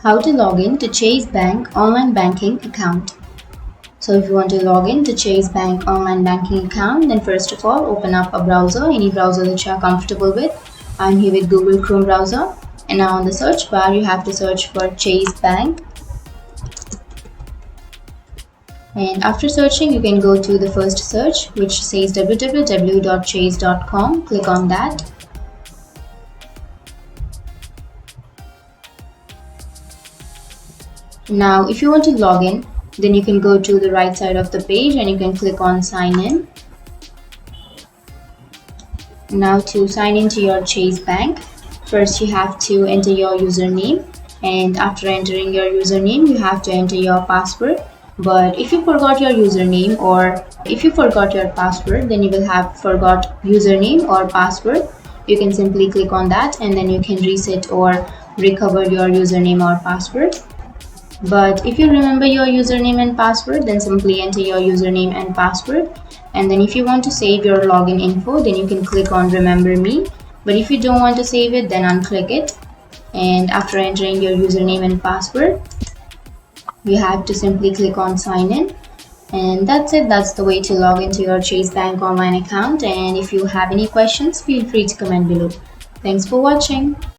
How to log in to Chase Bank online banking account. So if you want to log in to Chase Bank online banking account, then first of all open up a browser, any browser that you are comfortable with. I'm here with Google Chrome browser, and now on the search bar you have to search for Chase Bank. And after searching, you can go to the first search which says www.chase.com. Click on that. Now if you want to log in, then you can go to the right side of the page and you can click on sign in. Now to sign into your Chase Bank, first you have to enter your username, and after entering your username you have to enter your password. But if you forgot your username or if you forgot your password, then you will have forgot username or password. You can simply click on that and then you can reset or recover your username or password. But if you remember your username and password, then simply enter your username and password. And then if you want to save your login info, then you can click on remember me. But if you don't want to save it, then unclick it. And after entering your username and password, you have to simply click on sign in. And that's it. That's the way to log into your Chase Bank online account. And if you have any questions, feel free to comment below. Thanks for watching.